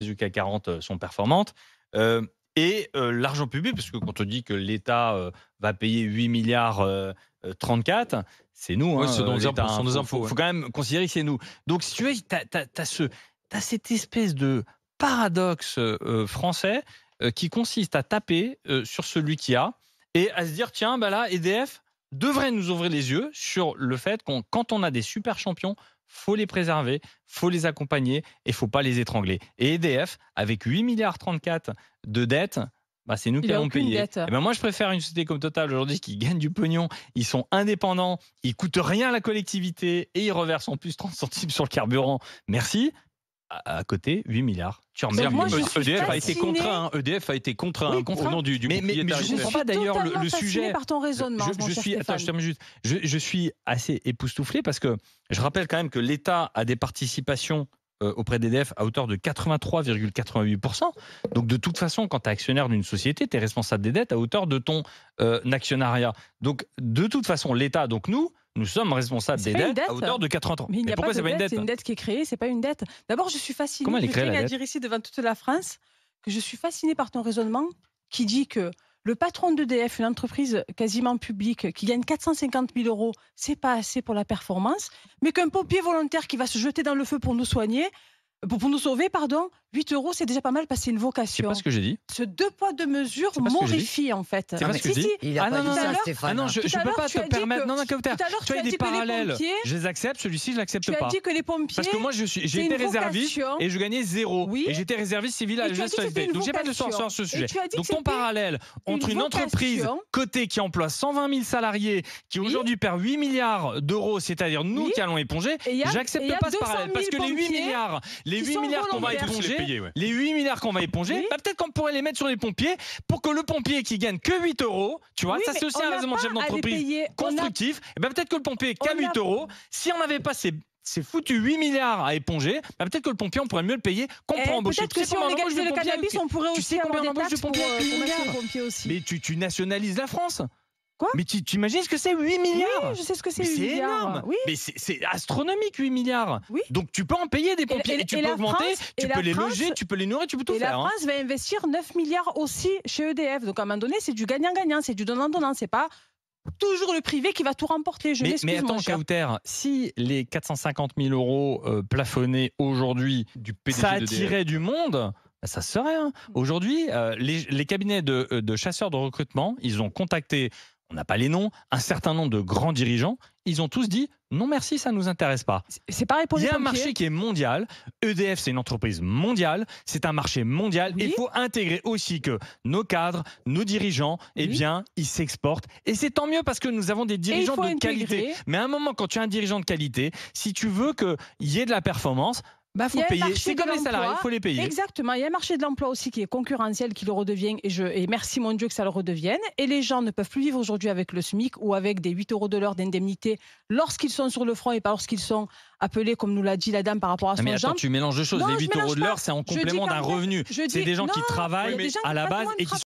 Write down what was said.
du CAC 40 sont performantes. L'argent public, parce que quand on dit que l'État va payer 8 milliards 34, c'est nous, Ouais, hein, c'est dans l'État. ce sont nos Il impôts. faut quand même considérer que c'est nous. Donc, si tu veux, tu as cette espèce de paradoxe français qui consiste à taper sur celui qui a et à se dire, tiens, bah là, EDF devrait nous ouvrir les yeux sur le fait qu'on, quand on a des super champions, faut les préserver, faut les accompagner et faut pas les étrangler. Et EDF, avec 8 milliards 34 de dettes, bah c'est nous qui allons payer. Et ben moi, je préfère une société comme Total aujourd'hui qui gagne du pognon. Ils sont indépendants, ils coûtent rien à la collectivité et ils reversent en plus 30 centimes sur le carburant. Merci. À côté, 8 milliards. Tu remets EDF a été contraint. EDF a été contraint au nom du propriétaire. Mais je ne comprends pas d'ailleurs le sujet. Par ton raisonnement, je suis assez époustouflé parce que je rappelle quand même que l'État a des participations auprès d'EDF à hauteur de 83,88%. Donc de toute façon, quand tu es actionnaire d'une société, tu es responsable des dettes à hauteur de ton actionnariat. Donc de toute façon, l'État, donc nous sommes responsables des dettes à hauteur de 83. Mais pourquoi c'est pas une dette? C'est une dette qui est créée, c'est pas une dette. D'abord, je suis fascinée. Comment elle est créée, la dette? Je tiens à dire ici devant toute la France que je suis fascinée par ton raisonnement qui dit que le patron d'EDF, une entreprise quasiment publique qui gagne 450 000 €, c'est pas assez pour la performance, mais qu'un pompier volontaire qui va se jeter dans le feu pour nous soigner, pour nous sauver, 8 €, c'est déjà pas mal parce que c'est une vocation. C'est pas ce que j'ai dit. Ce deux poids, deux mesures m'horrifie en fait. C'est pas ce que j'ai dit. Il a pas dit ça, Stéphane. Non, je peux pas te permettre. Non, Kauter, tu as des parallèles. Je les accepte, celui-ci, je l'accepte pas. Tu as dit que les pompiers. Parce que moi, j'ai été réserviste et je gagnais 0. Oui. Et j'étais réserviste civil à la nationalité. Donc j'ai pas de soir sur ce sujet. Donc ton parallèle entre une entreprise cotée qui emploie 120 000 salariés, qui aujourd'hui perd 8 milliards d'euros, c'est-à-dire nous qui allons éponger, j'accepte pas ce parallèle. Parce que les 8 milliards qu'on va éponger, les 8 milliards qu'on va éponger, peut-être qu'on pourrait les mettre sur les pompiers pour que le pompier qui gagne que 8 €, tu vois, ça c'est aussi un raisonnement de chef d'entreprise constructif, et peut-être que le pompier qui a 8 €, si on n'avait pas ces foutus 8 milliards à éponger, peut-être que le pompier, on pourrait mieux le payer qu'on pour embaucher. Peut-être que si on légalisait le cannabis, on pourrait aussi avoir des taxes pour les pompiers aussi. Mais tu nationalises la France. Quoi? Mais tu imagines ce que c'est 8 milliards? Oui, je sais ce que c'est 8 C'est milliards. énorme. Oui. Mais c'est astronomique 8 milliards. Oui. Donc tu peux en payer des pompiers et tu peux augmenter, tu peux les loger, tu peux les nourrir, tu peux tout faire. Et la France va investir 9 milliards aussi chez EDF. Donc à un moment donné, c'est du gagnant-gagnant, c'est du donnant-donnant. C'est pas toujours le privé qui va tout remporter. Mais attends, Kauter, si les 450 000 € plafonnés aujourd'hui, ça attirait du monde, ça se serait. Aujourd'hui, les cabinets de chasseurs de recrutement, ils ont contacté, on n'a pas les noms, un certain nombre de grands dirigeants. Ils ont tous dit non merci, ça ne nous intéresse pas. C'est pareil pour les pompiers. Il y a un marché qui est mondial. EDF, c'est une entreprise mondiale. C'est un marché mondial. Oui. Il faut intégrer aussi que nos cadres, nos dirigeants, bien, ils s'exportent. Et c'est tant mieux parce que nous avons des dirigeants de qualité. Mais à un moment, quand tu as un dirigeant de qualité, si tu veux qu'il y ait de la performance, faut payer. C'est comme les salariés, il faut les payer. Exactement. Il y a un marché de l'emploi aussi qui est concurrentiel, qui le redevient, et merci mon Dieu que ça le redevienne. Et les gens ne peuvent plus vivre aujourd'hui avec le SMIC ou avec des 8 € de l'heure d'indemnité lorsqu'ils sont sur le front et pas lorsqu'ils sont appelés, comme nous l'a dit la dame, par rapport à son genre. Mais attends, tu mélanges deux choses. Les 8 € de l'heure, c'est en complément d'un revenu. C'est des gens qui travaillent à la base et qui